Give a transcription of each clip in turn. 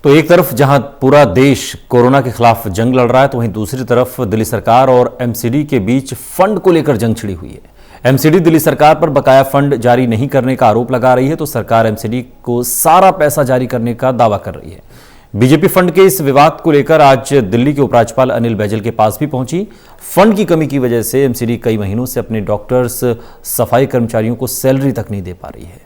तो एक तरफ जहां पूरा देश कोरोना के खिलाफ जंग लड़ रहा है, तो वहीं दूसरी तरफ दिल्ली सरकार और एमसीडी के बीच फंड को लेकर जंग छिड़ी हुई है। एमसीडी दिल्ली सरकार पर बकाया फंड जारी नहीं करने का आरोप लगा रही है, तो सरकार एमसीडी को सारा पैसा जारी करने का दावा कर रही है। बीजेपी फंड के इस विवाद को लेकर आज दिल्ली के उपराज्यपाल अनिल बैजल के पास भी पहुंची। फंड की कमी की वजह से एमसीडी कई महीनों से अपने डॉक्टर्स, सफाई कर्मचारियों को सैलरी तक नहीं दे पा रही है।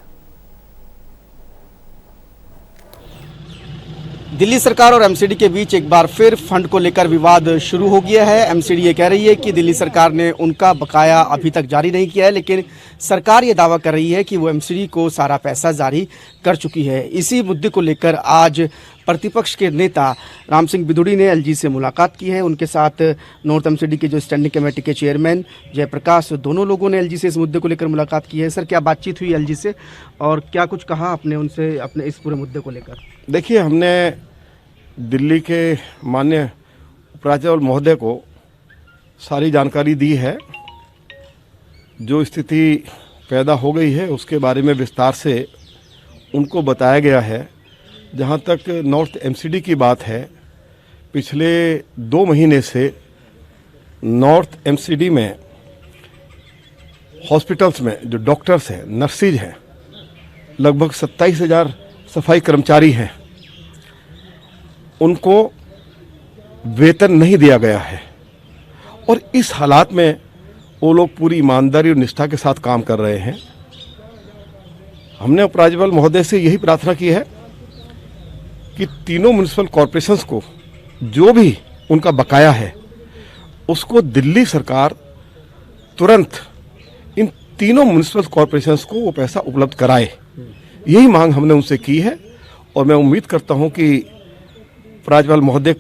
दिल्ली सरकार और एमसीडी के बीच एक बार फिर फंड को लेकर विवाद शुरू हो गया है। एमसीडी ये कह रही है कि दिल्ली सरकार ने उनका बकाया अभी तक जारी नहीं किया है, लेकिन सरकार ये दावा कर रही है कि वो एमसीडी को सारा पैसा जारी कर चुकी है। इसी मुद्दे को लेकर आज प्रतिपक्ष के नेता राम सिंह बिदुड़ी ने एलजी से मुलाकात की है। उनके साथ नॉर्थ एमसीडी के जो स्टैंडिंग कमेटी के चेयरमैन जयप्रकाश, दोनों लोगों ने एलजी से इस मुद्दे को लेकर मुलाकात की है। सर, क्या बातचीत हुई एलजी से और क्या कुछ कहा आपने उनसे अपने इस पूरे मुद्दे को लेकर? देखिए, हमने दिल्ली के माननीय उपराज्यपाल महोदय को सारी जानकारी दी है। जो स्थिति पैदा हो गई है उसके बारे में विस्तार से उनको बताया गया है। जहाँ तक नॉर्थ एमसीडी की बात है, पिछले 2 महीने से नॉर्थ एमसीडी में हॉस्पिटल्स में जो डॉक्टर्स हैं, नर्सिज हैं, लगभग 27,000 सफाई कर्मचारी हैं, उनको वेतन नहीं दिया गया है। और इस हालात में वो लोग पूरी ईमानदारी और निष्ठा के साथ काम कर रहे हैं। हमने उपराज्यपाल महोदय से यही प्रार्थना की है कि तीनों म्युनिसिपल कॉरपोरेशंस को जो भी उनका बकाया है उसको दिल्ली सरकार तुरंत इन तीनों म्युनिसिपल कॉरपोरेशंस को वो पैसा उपलब्ध कराए। यही मांग हमने उनसे की है और मैं उम्मीद करता हूं कि उपराज्यपाल महोदय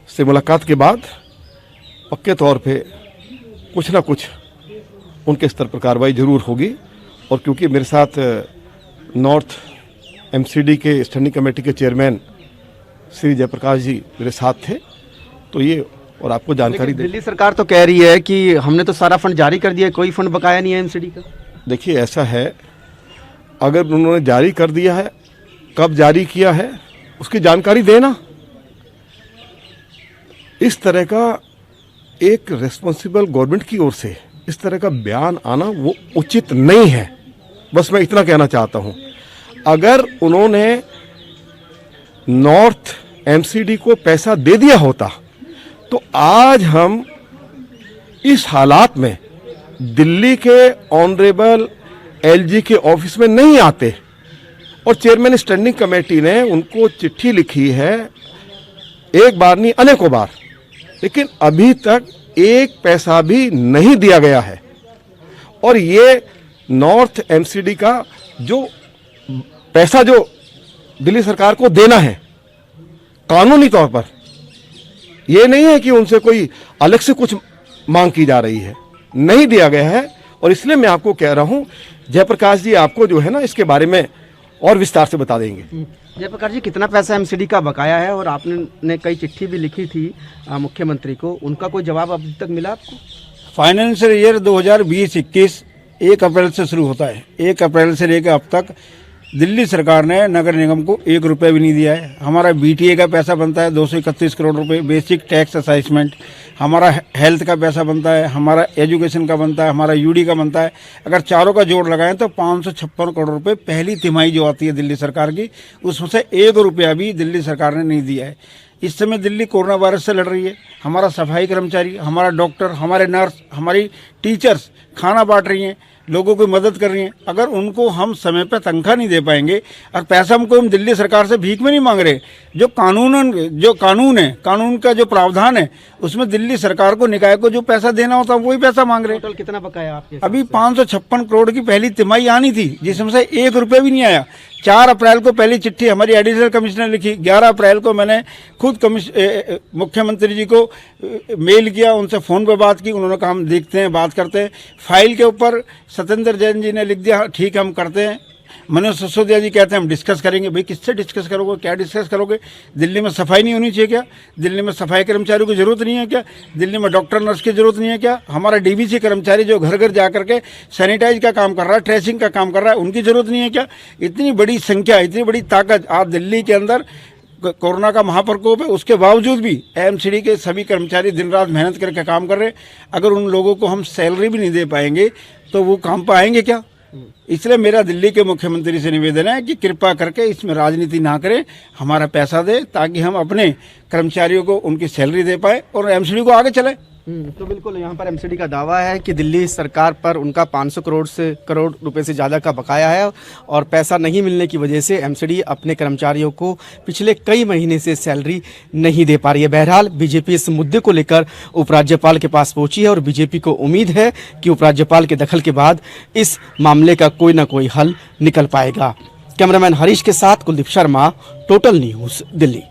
से मुलाकात के बाद पक्के तौर पे कुछ ना कुछ उनके स्तर पर कार्रवाई जरूर होगी। और क्योंकि मेरे साथ नॉर्थ एमसीडी के स्टैंडिंग कमेटी के चेयरमैन श्री जयप्रकाश जी मेरे साथ थे, तो ये और आपको जानकारी दे। दिल्ली सरकार तो कह रही है कि हमने तो सारा फंड जारी कर दिया, कोई फंड बकाया नहीं है एमसीडी का। देखिए, ऐसा है, अगर उन्होंने जारी कर दिया है, कब जारी किया है उसकी जानकारी देना। इस तरह का एक रिस्पॉन्सिबल गवर्नमेंट की ओर से इस तरह का बयान आना वो उचित नहीं है। बस मैं इतना कहना चाहता हूं। अगर उन्होंने नॉर्थ एमसीडी को पैसा दे दिया होता तो आज हम इस हालात में दिल्ली के ऑनरेबल एलजी के ऑफिस में नहीं आते। और चेयरमैन स्टैंडिंग कमेटी ने उनको चिट्ठी लिखी है, एक बार नहीं अनेकों बार, लेकिन अभी तक एक पैसा भी नहीं दिया गया है। और ये नॉर्थ एमसीडी का जो पैसा जो दिल्ली सरकार को देना है कानूनी तौर पर, ये नहीं है कि उनसे कोई अलग से कुछ मांग की जा रही है, नहीं दिया गया है। और इसलिए मैं आपको कह रहा हूं, जयप्रकाश जी आपको जो है ना इसके बारे में और विस्तार से बता देंगे। जयप्रकाश जी, कितना पैसा एमसीडी का बकाया है? और आपने कई चिट्ठी भी लिखी थी मुख्यमंत्री को, उनका कोई जवाब अभी तक मिला आपको? फाइनेंशियल ईयर 2020-21 1 अप्रैल से शुरू होता है। 1 अप्रैल से लेकर अब तक दिल्ली सरकार ने नगर निगम को 1 रुपये भी नहीं दिया है। हमारा बीटीए का पैसा बनता है 231 करोड़ रुपए, बेसिक टैक्स असाइसमेंट, हमारा हेल्थ का पैसा बनता है, हमारा एजुकेशन का बनता है, हमारा यूडी का बनता है। अगर चारों का जोड़ लगाएं तो 556 करोड़ रुपए पहली तिमाही जो आती है दिल्ली सरकार की, उसमें से 1 रुपया भी दिल्ली सरकार ने नहीं दिया है। इस समय दिल्ली कोरोना वायरस से लड़ रही है। हमारा सफाई कर्मचारी, हमारा डॉक्टर, हमारे नर्स, हमारी टीचर्स खाना बांट रही हैं, लोगों की मदद कर रही हैं। अगर उनको हम समय पर तनख्वाह नहीं दे पाएंगे और पैसा हम दिल्ली सरकार से भीख में नहीं मांग रहे, जो कानून है, कानून का जो प्रावधान है उसमें दिल्ली सरकार को, निकाय को जो पैसा देना होता है वही पैसा मांग रहे। टोटल कितना बकाया आपके? अभी 556 करोड़ की पहली तिमाही आनी थी, जिसमें से 1 रुपया भी नहीं आया। 4 अप्रैल को पहली चिट्ठी हमारी एडिशनल कमिश्नर लिखी, 11 अप्रैल को मैंने खुद मुख्यमंत्री जी को मेल किया, उनसे फ़ोन पर बात की। उन्होंने कहा हम देखते हैं, बात करते हैं। फाइल के ऊपर सत्येंद्र जैन जी ने लिख दिया, ठीक है हम करते हैं। मनोज सिसोदिया जी कहते हैं हम डिस्कस करेंगे। भाई किससे डिस्कस करोगे, क्या डिस्कस करोगे? दिल्ली में सफाई नहीं होनी चाहिए क्या? दिल्ली में सफाई कर्मचारियों की जरूरत नहीं है क्या? दिल्ली में डॉक्टर नर्स की जरूरत नहीं है क्या? हमारा डीबीसी कर्मचारी जो घर घर जा करके सैनिटाइज का काम कर रहा है, ट्रेसिंग का काम कर रहा है, उनकी जरूरत नहीं है क्या? इतनी बड़ी संख्या, इतनी बड़ी ताकत आज दिल्ली के अंदर कोरोना का महाप्रकोप है, उसके बावजूद भी एमसीडी के सभी कर्मचारी दिन रात मेहनत करके काम कर रहे हैं। अगर उन लोगों को हम सैलरी भी नहीं दे पाएंगे तो वो काम पर आएंगे क्या? इसलिए मेरा दिल्ली के मुख्यमंत्री से निवेदन है कि कृपा करके इसमें राजनीति ना करें, हमारा पैसा दे ताकि हम अपने कर्मचारियों को उनकी सैलरी दे पाए और एमसीडी को आगे चले। तो बिल्कुल यहाँ पर एमसीडी का दावा है कि दिल्ली सरकार पर उनका 500 करोड़ रुपए से ज़्यादा का बकाया है और पैसा नहीं मिलने की वजह से एमसीडी अपने कर्मचारियों को पिछले कई महीने से सैलरी नहीं दे पा रही है। बहरहाल बीजेपी इस मुद्दे को लेकर उपराज्यपाल के पास पहुंची है और बीजेपी को उम्मीद है कि उपराज्यपाल के दखल के बाद इस मामले का कोई ना कोई हल निकल पाएगा। कैमरामैन हरीश के साथ कुलदीप शर्मा, टोटल न्यूज़, दिल्ली।